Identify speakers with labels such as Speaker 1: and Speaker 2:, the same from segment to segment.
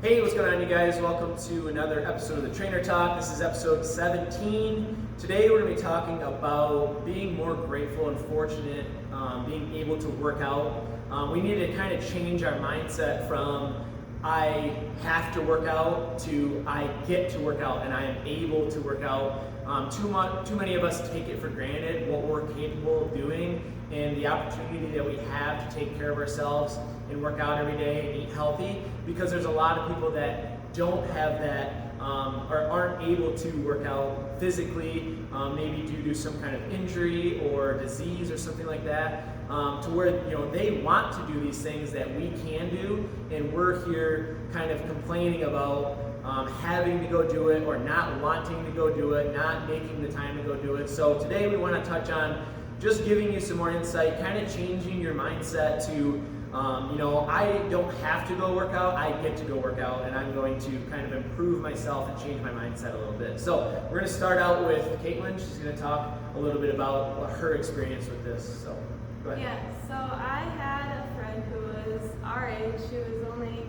Speaker 1: Hey, what's going on, you guys? Welcome to another episode of the Trainer Talk. This is episode 17. Today we're going to be talking about being more grateful and fortunate, being able to work out. We need to kind of change our mindset from I have to work out to I get to work out and I am able to work out. Too many of us take it for granted what we're capable of doing and the opportunity that we have to take care of ourselves and work out every day and eat healthy, because there's a lot of people that don't have that or aren't able to work out physically, maybe due to some kind of injury or disease or something like that, to where they want to do these things that we can do, and we're here kind of complaining about having to go do it or not wanting to go do it, not making the time to go do it. So today we want to touch on just giving you some more insight, kind of changing your mindset to I don't have to go work out, I get to go work out, and I'm going to kind of improve myself and change my mindset a little bit. So we're going to start out with Caitlin. She's going to talk a little bit about her experience with this. So go ahead.
Speaker 2: Yeah, so I had a friend who was our age. She was only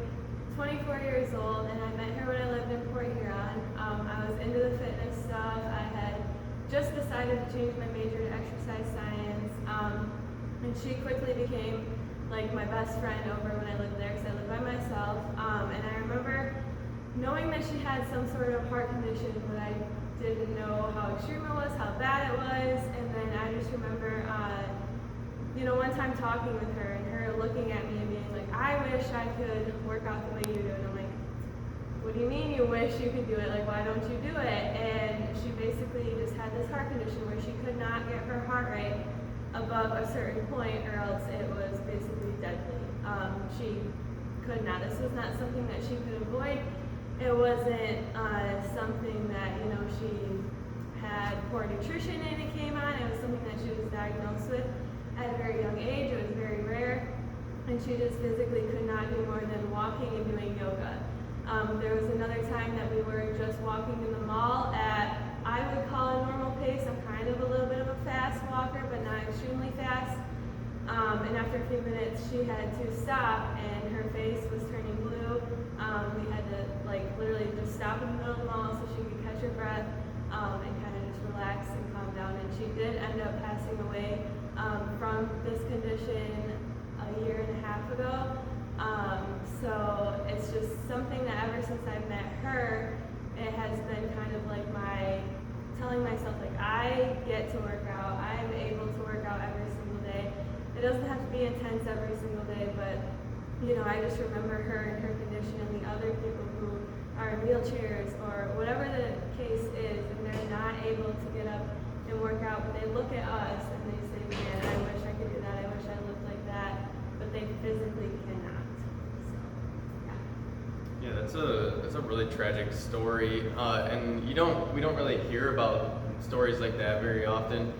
Speaker 2: 24 years old, and I met her when I lived in Port Huron. I was into the fitness stuff. I had just decided to change my major to exercise science, and she quickly became like my best friend over when I lived there, because I lived by myself. And I remember knowing that she had some sort of heart condition, but I didn't know how extreme it was, how bad it was. And then I just remember, one time talking with her and her looking at me and being like, I wish I could work out the way you do. And I'm like, what do you mean you wish you could do it? Like, why don't you do it? And she basically just had this heart condition where she could not get her heart rate above a certain point, or else it was basically deadly. She could not. This was not something that she could avoid. It wasn't something that she had poor nutrition and it came on. It was something that she was diagnosed with at a very young age. It was very rare, and she just physically could not do more than walking and doing yoga. There was another time that we were just walking in the mall at, I would call a normal pace. I'm kind of a little bit of a fast walker, but not extremely fast. And after a few minutes, she had to stop, and her face was turning blue. We had to literally just stop in the middle of the mall so she could catch her breath and kind of just relax and calm down. And she did end up passing away from this condition a year and a half ago. So it's just something that ever since I met her, it has been kind of like my telling myself, like, I get to work out. I'm able to work out every single day. It doesn't have to be intense every single day, but I just remember her and her condition and the other people who are in wheelchairs or whatever the case is, and they're not able to get up and work out, but they look at us and they say, man, I wish I could do that. I wish I looked like that, but they physically cannot.
Speaker 3: Yeah, that's a really tragic story, and we don't really hear about stories like that very often.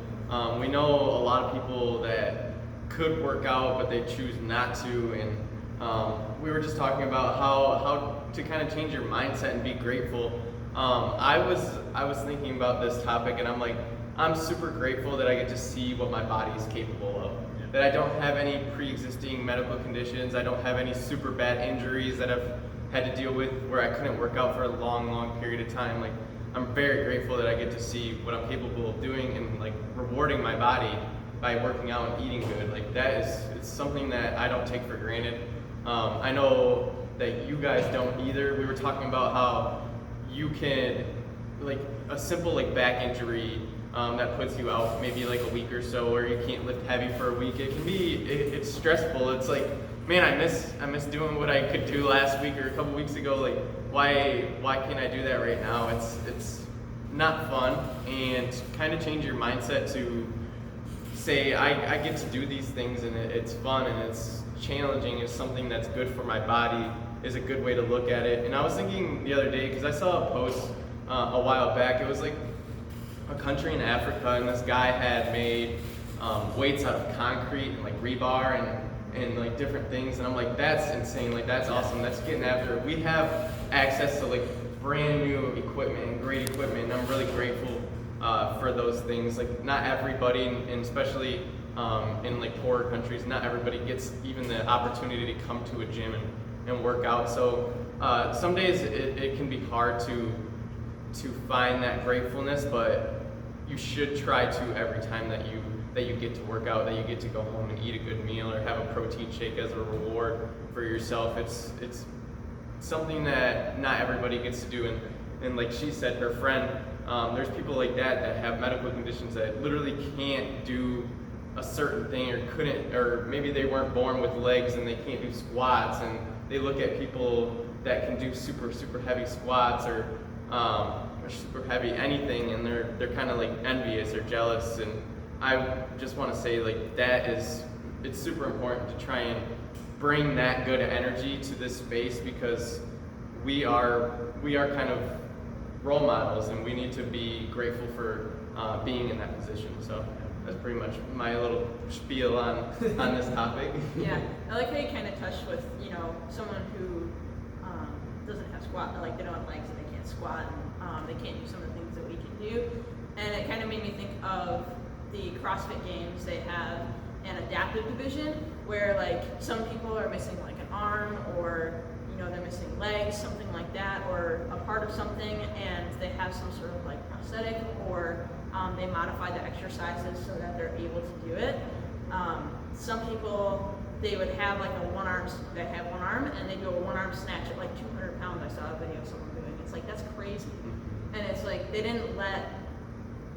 Speaker 3: We know a lot of people that could work out, but they choose not to, and we were just talking about how to kind of change your mindset and be grateful. I was thinking about this topic, and I'm super grateful that I get to see what my body is capable of. Yeah. That I don't have any pre-existing medical conditions. I don't have any super bad injuries that I've had to deal with where I couldn't work out for a long period of time. I'm very grateful that I get to see what I'm capable of doing and rewarding my body by working out and eating good. It's something that I don't take for granted. I know that you guys don't either. We were talking about how you can, a simple back injury that puts you out maybe a week or so, or you can't lift heavy for a week. It's stressful. It's man, I miss doing what I could do last week or a couple weeks ago. Why can't I do that right now? It's not fun, and kind of change your mindset to say I get to do these things, and it's fun and it's challenging. It's something that's good for my body is a good way to look at it. And I was thinking the other day, because I saw a post a while back. It was a country in Africa, and this guy had made weights out of concrete and rebar and different things, and I'm that's insane, that's awesome, that's getting after it. We have access to brand new equipment and great equipment, and I'm really grateful for those things. Not everybody, and especially in poorer countries, not everybody gets even the opportunity to come to a gym and work out. So some days it can be hard to find that gratefulness, but you should try to every time that you get to work out, that you get to go home and eat a good meal or have a protein shake as a reward for yourself. It's something that not everybody gets to do, and like she said, her friend, there's people like that have medical conditions that literally can't do a certain thing or couldn't, or maybe they weren't born with legs and they can't do squats, and they look at people that can do super heavy squats or super heavy anything, and they're kind of like envious or jealous. And I just want to say, like, it's super important to try and bring that good energy to this space, because we are kind of role models, and we need to be grateful for being in that position. So that's pretty much my little spiel on this topic.
Speaker 4: Yeah, I like how you kind of touched with, someone who doesn't have squat, like they don't have legs and they can't squat, and they can't do some of the things that we can do. And it kind of made me think of the CrossFit Games. They have an adaptive division where like some people are missing like an arm, or they're missing legs, something like that, or a part of something, and they have some sort of like prosthetic, or they modify the exercises so that they're able to do it. Some people, they would have like one arm, and they do a one arm snatch at like 200 pounds. I saw a video of someone doing. It's like, that's crazy. And it's like, they didn't let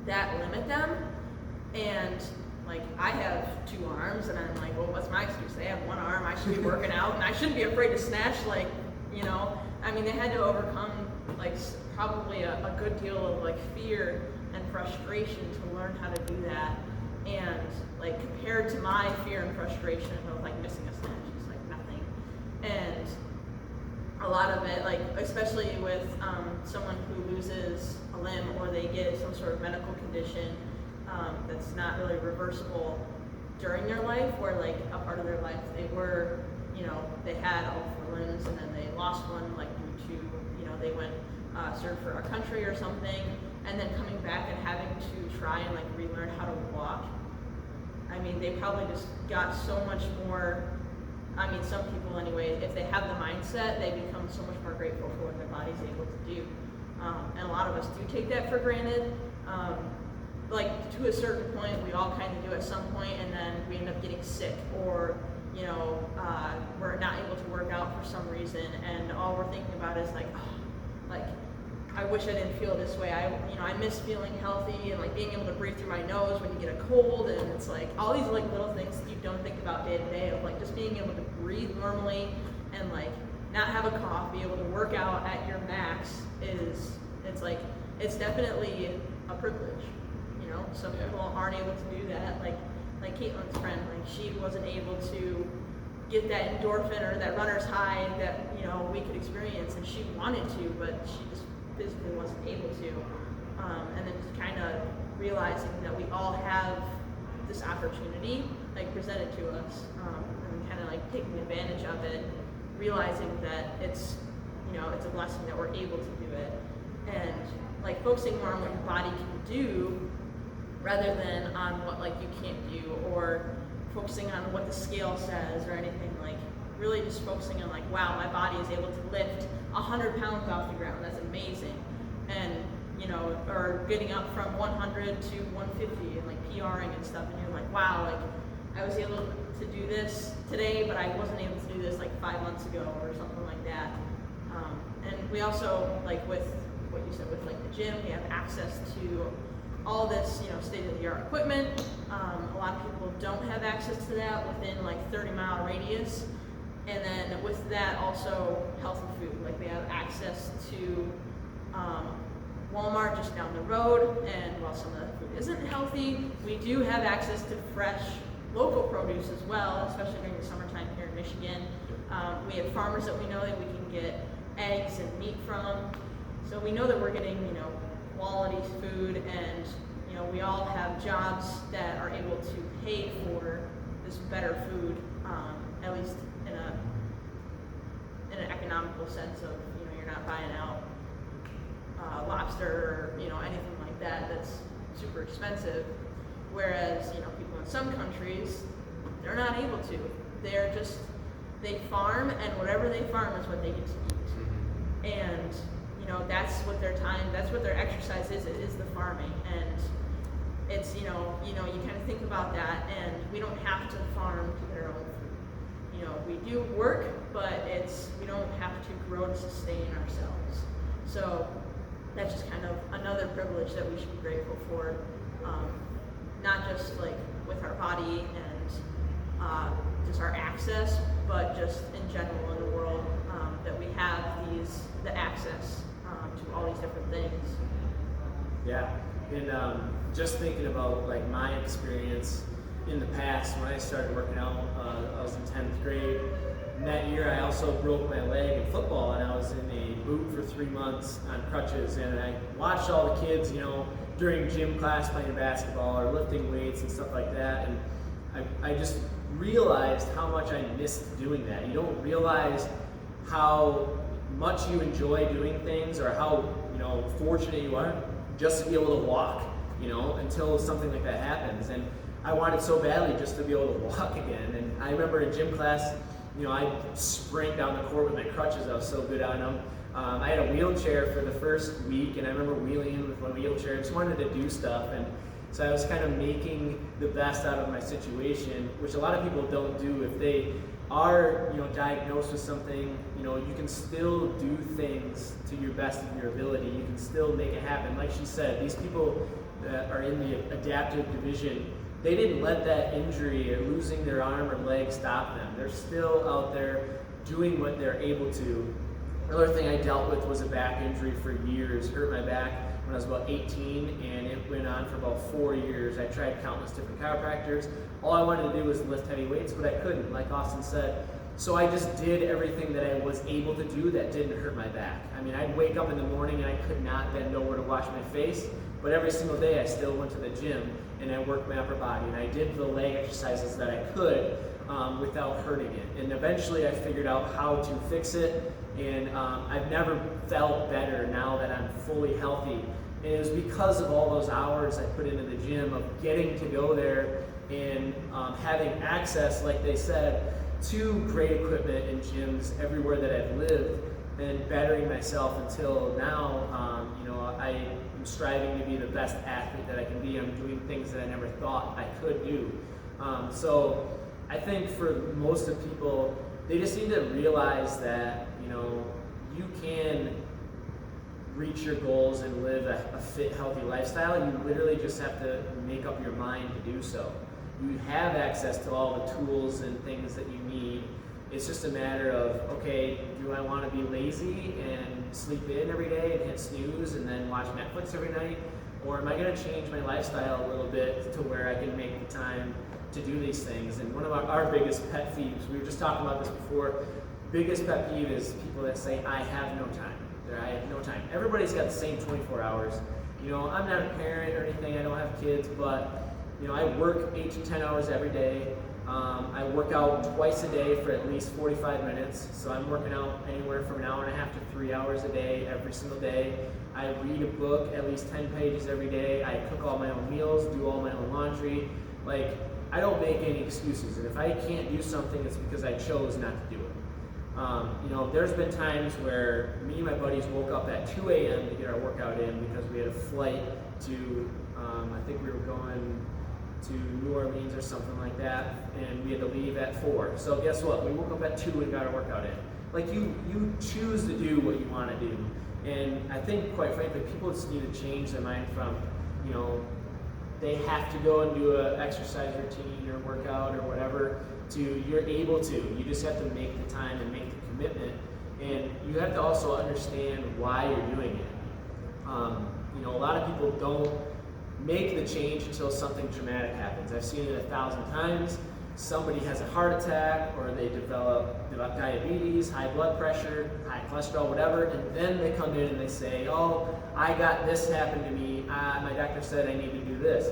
Speaker 4: that limit them. And like, I have 2 arms, and I'm like, well, what's my excuse? They have 1 arm, I should be working out, and I shouldn't be afraid to snatch, like, I mean, they had to overcome like probably a good deal of like fear and frustration to learn how to do that. And like, compared to my fear and frustration of like missing a snatch, it's like nothing. And a lot of it, like especially with someone who loses a limb, or they get some sort of medical condition that's not really reversible during their life, where like a part of their life they were, they had all 4 limbs, and then they lost one like due to, they went served for our country or something, and then coming back and having to try and like relearn how to walk. I mean, they probably just got so much more. I mean, some people anyway, if they have the mindset, they become so much more grateful for what their body's able to do. And a lot of us do take that for granted. Like, to a certain point, we all kind of do at some point, and then we end up getting sick, or we're not able to work out for some reason, and all we're thinking about is like, I wish I didn't feel this way. I miss feeling healthy and like being able to breathe through my nose when you get a cold, and it's like all these like little things that you don't think about day to day, of like just being able to breathe normally and like not have a cough, be able to work out at your max it's definitely a privilege. Some people aren't able to do that. Like Caitlin's friend, like she wasn't able to get that endorphin or that runner's high that we could experience, and she wanted to, but she just physically wasn't able to. And then just kind of realizing that we all have this opportunity like presented to us, and kind of like taking advantage of it, realizing that it's it's a blessing that we're able to do it, and like focusing more on what your body can do rather than on what like you can't do, or focusing on what the scale says or anything. Like really just focusing on like, wow, my body is able to lift 100 pounds off the ground. That's amazing. And or getting up from 100 to 150 and like PRing and stuff, and you're like, wow, like I was able to do this today, but I wasn't able to do this like 5 months ago or something like that. And we also, like with what you said with like the gym, we have access to all this, state-of-the-art equipment. A lot of people don't have access to that within like 30-mile radius. And then with that also healthy food. Like we have access to Walmart just down the road, and while some of the food isn't healthy, we do have access to fresh local produce as well, especially during the summertime here in Michigan. We have farmers that we know that we can get eggs and meat from. So we know that we're getting, quality food, and we all have jobs that are able to pay for this better food, at least in an economical sense of you're not buying out lobster or anything like that that's super expensive. Whereas people in some countries, they're not able to. They farm, and whatever they farm is what they get to eat. that's what their time, that's what their exercise is the farming. And it's, you kind of think about that, and we don't have to farm to get our own food. We do work, but we don't have to grow to sustain ourselves. So that's just kind of another privilege that we should be grateful for, not just like with our body and just our access, but just in general in the world, that we have the access to all these different things.
Speaker 1: Yeah, and just thinking about like my experience in the past when I started working out, I was in 10th grade. And that year I also broke my leg in football, and I was in a boot for 3 months on crutches, and I watched all the kids, during gym class playing basketball or lifting weights and stuff like that, and I just realized how much I missed doing that. You don't realize how much you enjoy doing things, or how fortunate you are just to be able to walk, until something like that happens. And I wanted so badly just to be able to walk again. And I remember in gym class, I sprint down the court with my crutches. I was so good on them. I had a wheelchair for the first week, and I remember wheeling in with my wheelchair. I just wanted to do stuff, and so I was kind of making the best out of my situation, which a lot of people don't do. If they are, diagnosed with something, you can still do things to your best of your ability. You can still make it happen. Like she said, these people that are in the adaptive division, they didn't let that injury or losing their arm or leg stop them. They're still out there doing what they're able to. Another thing I dealt with was a back injury for years. Hurt my back when I was about 18, and it went on for about 4 years. I tried countless different chiropractors. All I wanted to do was lift heavy weights, but I couldn't, like Austin said. So I just did everything that I was able to do that didn't hurt my back. I mean, I'd wake up in the morning and I could not bend over to wash my face, but every single day I still went to the gym and I worked my upper body, and I did the leg exercises that I could without hurting it. And eventually I figured out how to fix it, and I've never felt better now that I'm fully healthy. And it was because of all those hours I put into the gym, of getting to go there and having access, like they said, to great equipment and gyms everywhere that I've lived, and bettering myself until now. I am striving to be the best athlete that I can be. I'm doing things that I never thought I could do. So I think for most of people, they just need to realize that you can reach your goals and live a fit, healthy lifestyle. You literally just have to make up your mind to do so. You have access to all the tools and things that you need. It's just a matter of, okay, do I want to be lazy and sleep in every day and hit snooze and then watch Netflix every night? Or am I going to change my lifestyle a little bit to where I can make the time to do these things? And one of our biggest pet peeves, we were just talking about this before, biggest pet peeve is people that say, I have no time. I have no time. Everybody's got the same 24 hours. I'm not a parent or anything, I don't have kids, but I work 8 to 10 hours every day. I work out twice a day for at least 45 minutes. So I'm working out anywhere from an hour and a half to 3 hours a day, every single day. I read a book at least 10 pages every day. I cook all my own meals, do all my own laundry. I don't make any excuses. And if I can't do something, it's because I chose not to do it. There's been times where me and my buddies woke up at 2 a.m. to get our workout in because we had a flight to, I think we were going to New Orleans or something like that, and we had to leave at 4. So guess what? We woke up at 2 and got our workout in. You choose to do what you want to do. And I think, quite frankly, people just need to change their mind from, they have to go and do an exercise routine or workout or whatever, to you're able to. You just have to make the time and make the commitment. And you have to also understand why you're doing it. A lot of people don't make the change until something dramatic happens. I've seen it 1,000 times. Somebody has a heart attack, or they develop diabetes, high blood pressure, high cholesterol, whatever, and then they come in and they say, oh, I got this happen to me. My doctor said I need to do this.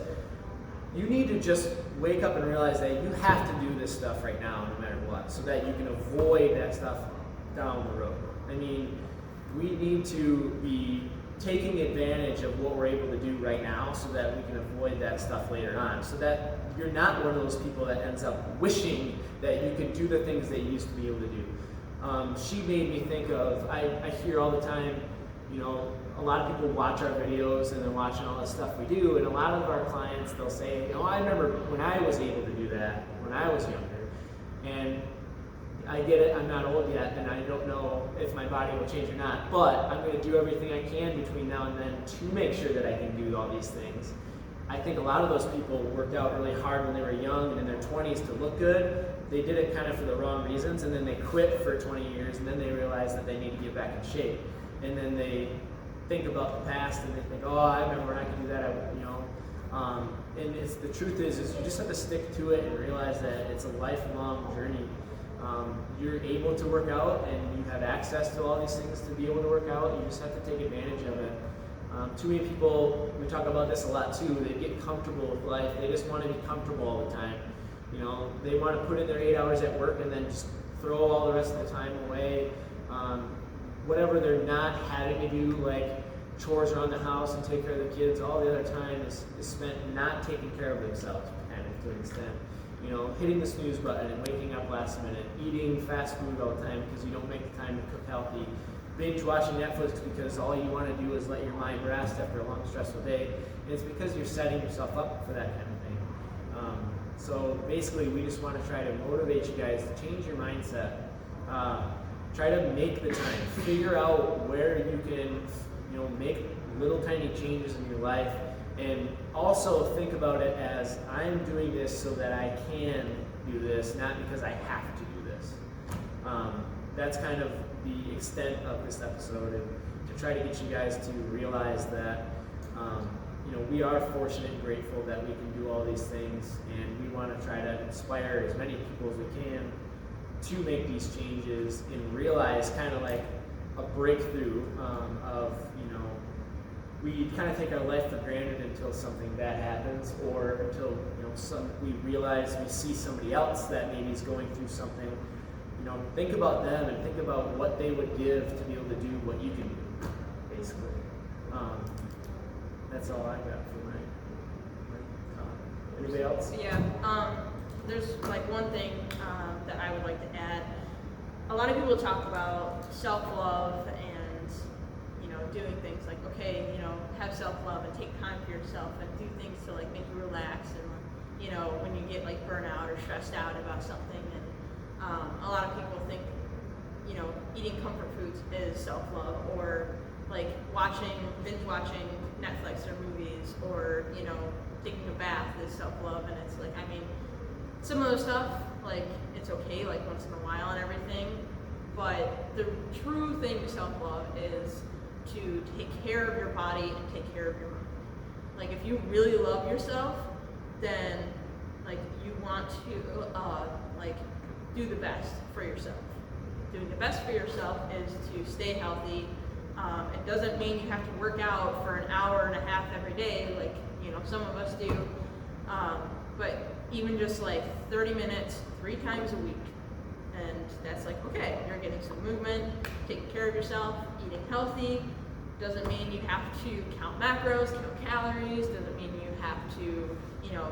Speaker 1: You need to just wake up and realize that you have to do this stuff right now, no matter what, so that you can avoid that stuff down the road. I mean, we need to be taking advantage of what we're able to do right now so that we can avoid that stuff later on, so that you're not one of those people that ends up wishing that you could do the things that you used to be able to do. She made me think of, I hear all the time, you know, a lot of people watch our videos and they're watching all the stuff we do, and a lot of our clients, they'll say, you know, I remember when I was able to do that, when I was younger, and I get it, I'm not old yet, and I don't know if my body will change or not, but I'm going to do everything I can between now and then to make sure that I can do all these things. I think a lot of those people worked out really hard when they were young and in their 20s to look good. They did it kind of for the wrong reasons, and then they quit for 20 years, and then they realize that they need to get back in shape. And then they think about the past, and they think, oh, I remember when I could do that, you know. And the truth is you just have to stick to it and realize that it's a lifelong journey. You're able to work out, and you have access to all these things to be able to work out. You just have to take advantage of it. Too many people, we talk about this a lot too, they get comfortable with life. They just want to be comfortable all the time. You know, they want to put in their 8 hours at work and then just throw all the rest of the time away. Whatever they're not having to do, like chores around the house and take care of the kids, all the other time is spent not taking care of themselves, kind of to an extent. You know, hitting the snooze button and waking up last minute, eating fast food all the time because you don't make the time to cook healthy, binge watching Netflix because all you want to do is let your mind rest after a long, stressful day. And it's because you're setting yourself up for that kind of thing. So basically, we just want to try to motivate you guys to change your mindset. Try to make the time. Figure out where you can, you know, make little tiny changes in your life. And also think about it as, I'm doing this so that I can do this, not because I have to do this. That's kind of the extent of this episode, and to try to get you guys to realize that you know, we are fortunate and grateful that we can do all these things, and we want to try to inspire as many people as we can to make these changes and realize kind of like a breakthrough of, you know, we kind of take our life for granted until something bad happens, or until, you know, we realize we see somebody else that maybe is going through something. You know, think about them and think about what they would give to be able to do what you can do, basically. That's all I got for my anybody else?
Speaker 4: Yeah, there's like one thing that I would like to add. A lot of people talk about self-love and, you know, doing things like, okay, you know, have self-love and take time for yourself and do things to like make you relax, and, you know, when you get like burnout or stressed out about something. And a lot of people think, you know, eating comfort foods is self-love, or like binge watching Netflix or movies, or, you know, taking a bath is self-love. And it's like, I mean, some of the stuff, like, it's okay, like, once in a while and everything, but the true thing to self-love is to take care of your body and take care of your mind. Like, if you really love yourself, then, like, you want to, like, do the best for yourself. Doing the best for yourself is to stay healthy. It doesn't mean you have to work out for an hour and a half every day, like, you know, some of us do. But even just like 30 minutes, 3 times a week. And that's like, okay, you're getting some movement, taking care of yourself, eating healthy. Doesn't mean you have to count macros, count calories. Doesn't mean you have to, you know,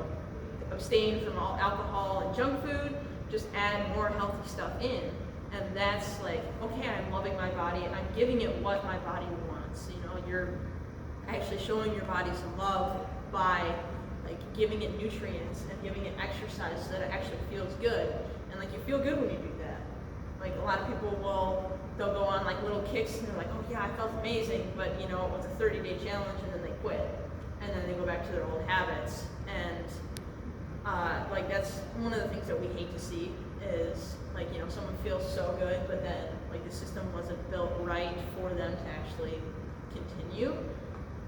Speaker 4: abstain from all alcohol and junk food. Just add more healthy stuff in. And that's like, okay, I'm loving my body, I'm giving it what my body wants. You know, you're actually showing your body some love by like giving it nutrients and giving it exercise so that it actually feels good. And like, you feel good when you do that. Like, a lot of people they'll go on like little kicks and they're like, oh yeah, I felt amazing, but you know, it was a 30-day challenge and then they quit. And then they go back to their old habits. And like, that's one of the things that we hate to see, is like, you know, someone feels so good, but then like the system wasn't built right for them to actually continue.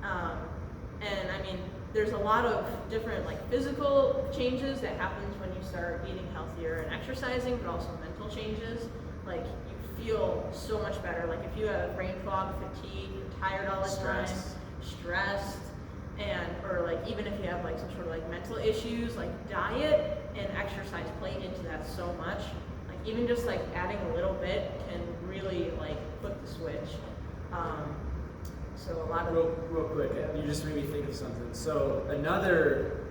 Speaker 4: And I mean, there's a lot of different like physical changes that happens when you start eating healthier and exercising, but also mental changes. Like, you feel so much better. Like, if you have brain fog, fatigue, you're tired all the time, stressed, and or like even if you have like some sort of like mental issues, like diet and exercise play into that so much. Like, even just like adding a little bit can really like flip the switch. So a lot of
Speaker 1: real quick, you just made me think of something. So another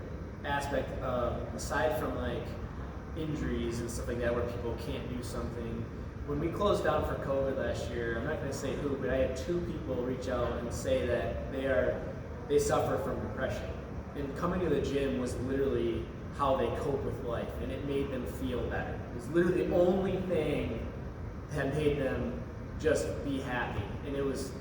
Speaker 1: aspect, aside from like injuries and stuff like that, where people can't do something, when we closed down for COVID last year, I'm not going to say who, but I had 2 people reach out and say that they suffer from depression. And coming to the gym was literally how they cope with life, and it made them feel better. It was literally the only thing that made them just be happy. And it was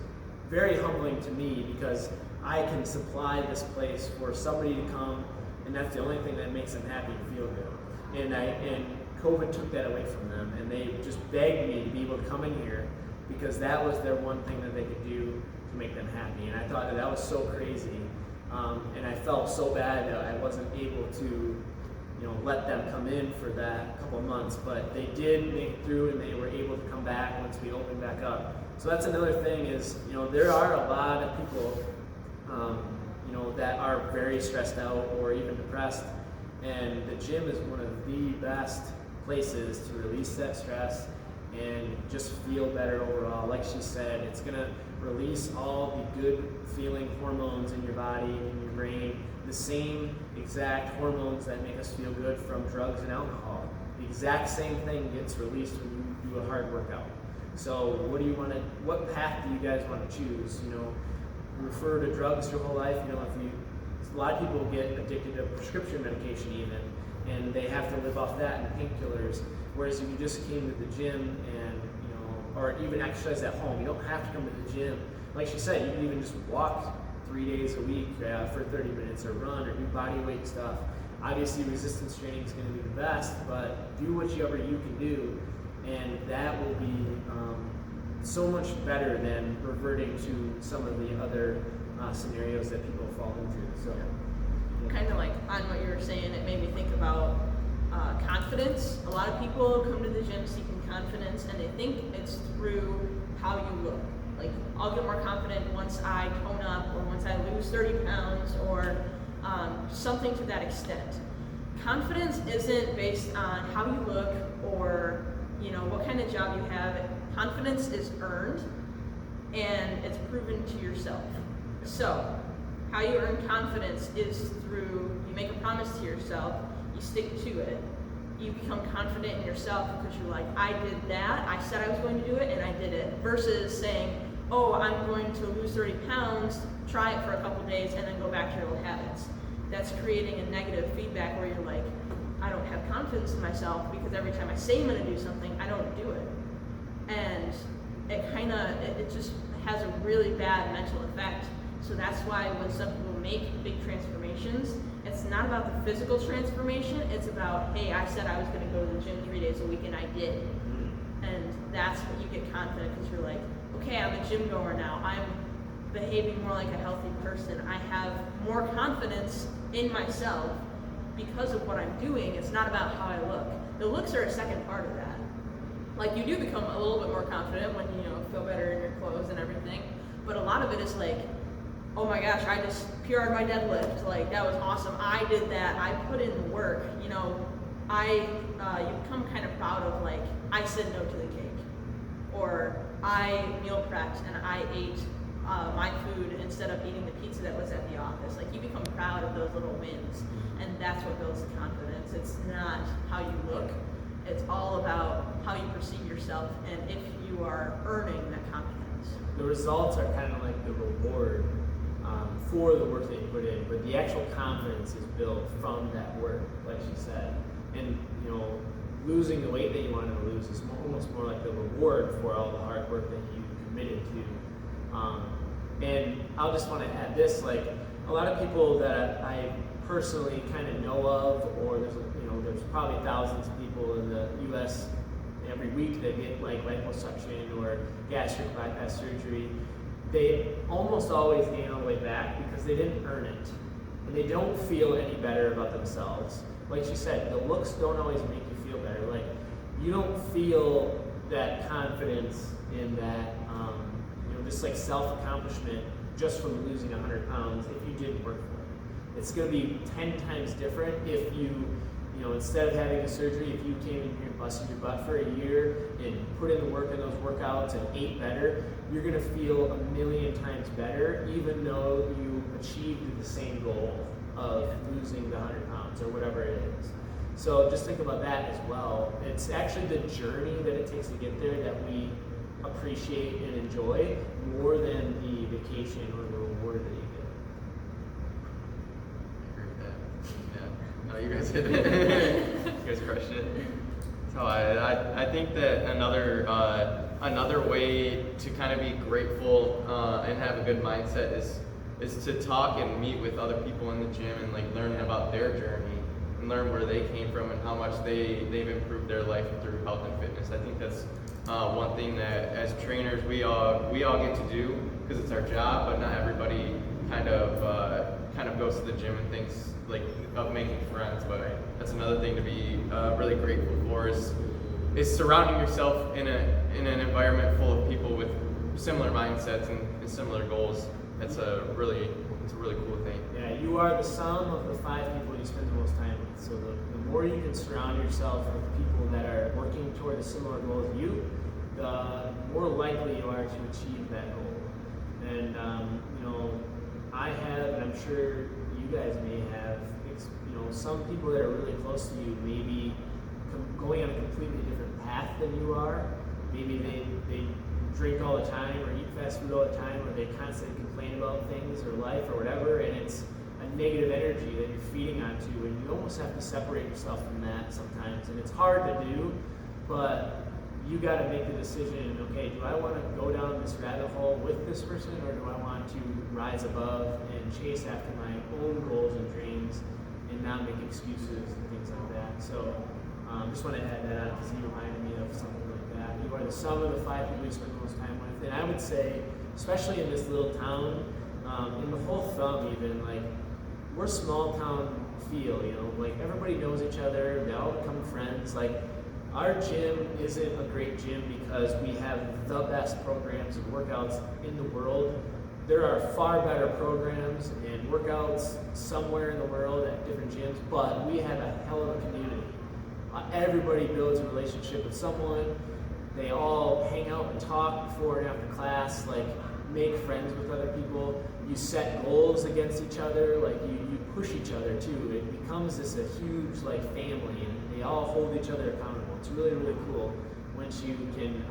Speaker 1: very humbling to me because I can supply this place for somebody to come, and that's the only thing that makes them happy and feel good. And COVID took that away from them, and they just begged me to be able to come in here because that was their one thing that they could do to make them happy. And I thought that was so crazy, and I felt so bad that I wasn't able to, let them come in for that couple of months. But they did make it through, and they were able to come back once we opened back up. So that's another thing is, there are a lot of people, that are very stressed out or even depressed, and the gym is one of the best places to release that stress and just feel better overall. Like she said, it's gonna release all the good feeling hormones in your body, in your brain, the same exact hormones that make us feel good from drugs and alcohol. The exact same thing gets released when you do a hard workout. So what path do you guys want to choose? Refer to drugs your whole life. A lot of people get addicted to prescription medication even, and they have to live off that and painkillers. Whereas if you just came to the gym and, or even exercise at home, you don't have to come to the gym. Like she said, you can even just walk 3 days a week for 30 minutes or run or do body weight stuff. Obviously resistance training is going to be the best, but do whatever you can do, and that will be so much better than reverting to some of the other scenarios that people fall into. So,
Speaker 4: Kind of like on what you were saying, it made me think about confidence. A lot of people come to the gym seeking confidence, and they think it's through how you look. Like, I'll get more confident once I tone up, or once I lose 30 pounds, or something to that extent. Confidence isn't based on how you look or what kind of job you have. Confidence is earned, and it's proven to yourself. So, how you earn confidence is through, you make a promise to yourself, you stick to it, you become confident in yourself because you're like, I did that, I said I was going to do it, and I did it, versus saying, oh, I'm going to lose 30 pounds, try it for a couple days, and then go back to your old habits. That's creating a negative feedback where you're like, I don't have confidence in myself because every time I say I'm going to do something, I don't do it. And it just has a really bad mental effect. So that's why when some people make big transformations, it's not about the physical transformation, it's about, hey, I said I was going to go to the gym 3 days a week and I did. And that's when you get confident because you're like, okay, I'm a gym goer now. I'm behaving more like a healthy person. I have more confidence in myself because of what I'm doing. It's not about how I look. The looks are a second part of that. Like, you do become a little bit more confident when you feel better in your clothes and everything, but a lot of it is like, oh my gosh, I just PR'd my deadlift, like that was awesome, I did that, I put in the work, you become kind of proud of like, I said no to the cake, or I meal prepped and I ate my food instead of eating the pizza that was at the office. Like, you become proud of those little wins, and that's what builds the confidence. It's not how you look, it's all about how you perceive yourself and if you are earning that confidence.
Speaker 1: The results are kind of like the reward for the work that you put in, but the actual confidence is built from that work, like she said. And losing the weight that you wanted to lose is almost more like the reward for all the hard work that you committed to. And I'll just want to add this, like, a lot of people that I personally kind of know of, or there's probably thousands of people in the U.S. every week that get like liposuction or gastric bypass surgery. They almost always gain all the way back because they didn't earn it, and they don't feel any better about themselves. Like she said, the looks don't always make you feel better. Like, you don't feel that confidence in that, just like self-accomplishment just from losing 100 pounds if you didn't work for it. It's going to be 10 times different if you instead of having a surgery, if you came in here and busted your butt for a year and put in the work in those workouts and ate better, you're going to feel 1,000,000 times better, even though you achieved the same goal of losing the 100 pounds or whatever it is. So just think about that as well. It's actually the journey that it takes to get there that we appreciate and enjoy more than the vacation or the reward that you get.
Speaker 3: I agree with that. Yeah. No, you guys hit it. You guys crushed it. So I think that another way to kind of be grateful and have a good mindset is to talk and meet with other people in the gym and like learn about their journey and learn where they came from and how much they've improved their life through health and fitness. I think that's one thing that as trainers we all get to do because it's our job, but not everybody kind of goes to the gym and thinks like of making friends. But that's another thing to be really grateful for is surrounding yourself in an environment full of people with similar mindsets and similar goals. It's a really cool thing.
Speaker 1: Yeah, you are the sum of the 5 people you spend the most time with. So the more you can surround yourself with people that are working toward a similar goal as you, the more likely you are to achieve that goal. And I have, and I'm sure you guys may have, some people that are really close to you maybe going on a completely different path than you are. Maybe they drink all the time or eat fast food all the time, or they constantly complain about things or life or whatever, and it's a negative energy that you're feeding onto, and you almost have to separate yourself from that sometimes. And it's hard to do, but you got to make the decision, okay, do I want to go down this rabbit hole with this person, or do I want to rise above and chase after my own goals and dreams and not make excuses and things like that. So just want to add that out because he reminded me of something like that. You are the sum of the 5 people you spend the most time with. And I would say, especially in this little town, in the whole thumb even, like, we're small town feel, like everybody knows each other, they all become friends. Like, our gym isn't a great gym because we have the best programs and workouts in the world. There are far better programs and workouts somewhere in the world at different gyms, but we have a hell of a community. Everybody builds a relationship with someone. They all hang out and talk before and after class, like make friends with other people. You set goals against each other, like you push each other too. It becomes a huge like family, and they all hold each other accountable. It's really, really cool once you can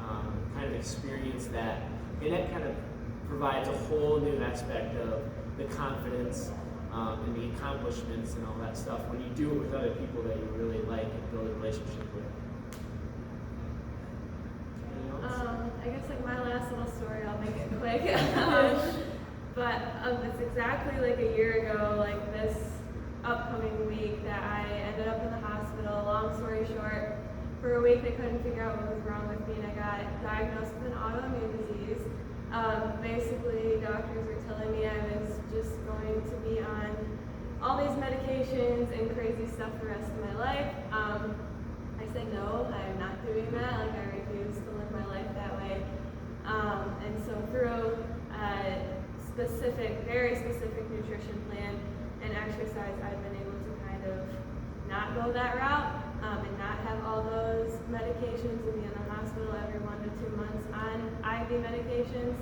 Speaker 1: kind of experience that. And that kind of provides a whole new aspect of the confidence and the accomplishments and all that stuff when you do it with other people that you really like and build a relationship with.
Speaker 2: I guess like my last little story, I'll make it quick. But it's exactly like a year ago, like this upcoming week, that I ended up in the hospital. Long story short, for a week they couldn't figure out what was wrong with me, and I got diagnosed with an autoimmune disease. Basically, doctors were telling me I was just going to be on all these medications and crazy stuff the rest of my life. I said no, I'm not doing that. Like, I refuse to live my life that way. And so through a very specific nutrition plan and exercise, I've been able to kind of not go that route and not have all those medications and be in the hospital every 1 to 2 months on IV medications.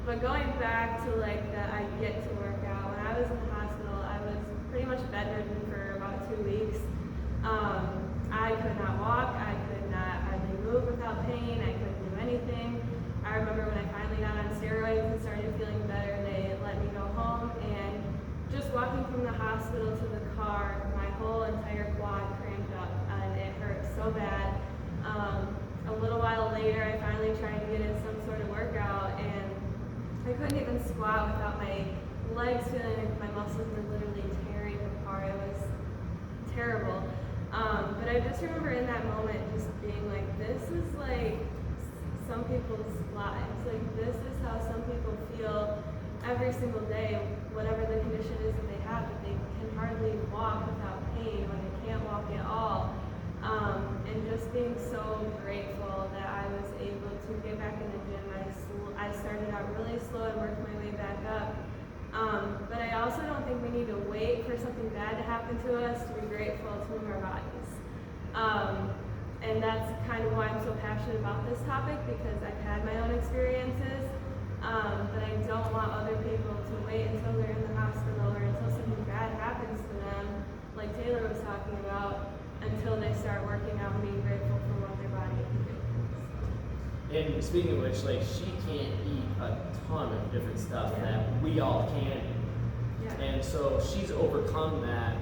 Speaker 2: But going back to like I get to work out, when I was in the hospital, I was pretty much bedridden for about 2 weeks. I could not walk, I could not hardly move without pain, I couldn't do anything. I remember when I finally got on steroids and started feeling better, they let me go home, and just walking from the hospital to the car, my whole entire quad cramped up and it hurt so bad. A little while later, I finally tried to get in some sort of workout, and I couldn't even squat without my legs feeling like my muscles were literally tearing apart. It was terrible. But I just remember in that moment just being like, this is like some people's lives. Like, this is how some people feel every single day, whatever the condition is that they have, that they can hardly walk without pain, or they can't walk at all. And just being so grateful that I was able to get back in the gym. I started out really slow and worked my way back up. But I also don't think we need to wait for something bad to happen to us to be grateful to move our bodies. And that's kind of why I'm so passionate about this topic, because I've had my own experiences, but I don't want other people to wait until they're in the hospital or until something bad happens to them, like Taylor was talking about,
Speaker 1: speaking of which, like, she can't eat a ton of different stuff that we all can.
Speaker 2: Yeah.
Speaker 1: And so she's overcome that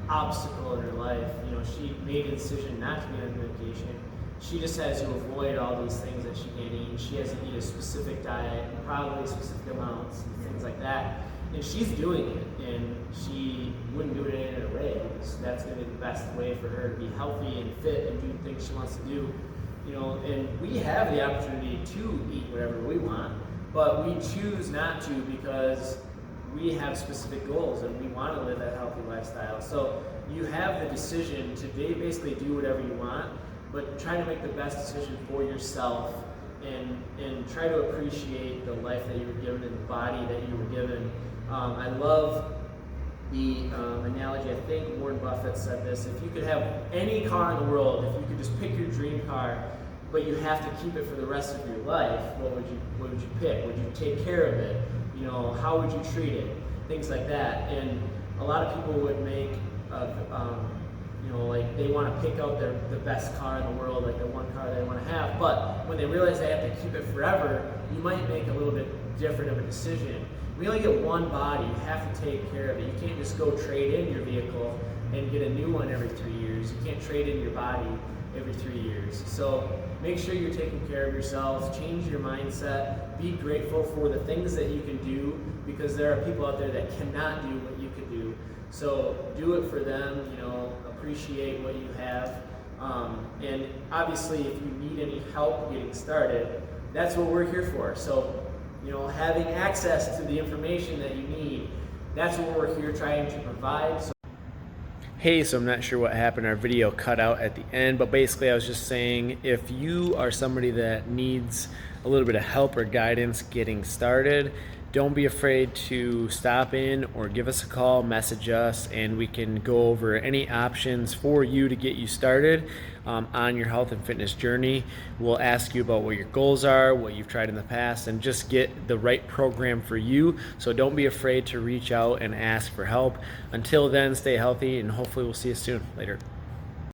Speaker 1: obstacle in her life. You know, she made a decision not to be on medication. She just has to avoid all these things that she can't eat. She has to eat a specific diet, probably specific amounts and things like that. And she's doing it, and she wouldn't do it any other way, because that's going to be the best way for her to be healthy and fit and do things she wants to do. You know, and we have the opportunity to eat whatever we want, but we choose not to because we have specific goals and we want to live that healthy lifestyle. So you have the decision to basically do whatever you want, but try to make the best decision for yourself, and try to appreciate the life that you were given and the body that you were given. I love the analogy, I think Warren Buffett said this: if you could have any car in the world, if you could just pick your dream car, but you have to keep it for the rest of your life, what would you pick? Would you take care of it? You know, how would you treat it? Things like that. And a lot of people would make you know, like, they want to pick out the best car in the world, like the one car they want to have, but when they realize they have to keep it forever, you might make a little bit different of a decision. We only get one body, you have to take care of it. You can't just go trade in your vehicle and get a new one every 3 years. You can't trade in your body every 3 years. So make sure you're taking care of yourself, change your mindset, be grateful for the things that you can do, because there are people out there that cannot do what you can do. So do it for them, you know, appreciate what you have. And obviously, if you need any help getting started, that's what we're here for. So, you know, having access to the information that you need, that's what we're here trying to provide. Hey, so I'm not sure what happened. Our video cut out at the end, but basically I was just saying, if you are somebody that needs a little bit of help or guidance getting started, don't be afraid to stop in or give us a call, message us, and we can go over any options for you to get you started on your health and fitness journey. We'll ask you about what your goals are, what you've tried in the past, and just get the right program for you. So don't be afraid to reach out and ask for help. Until then, stay healthy, and hopefully we'll see you soon. Later.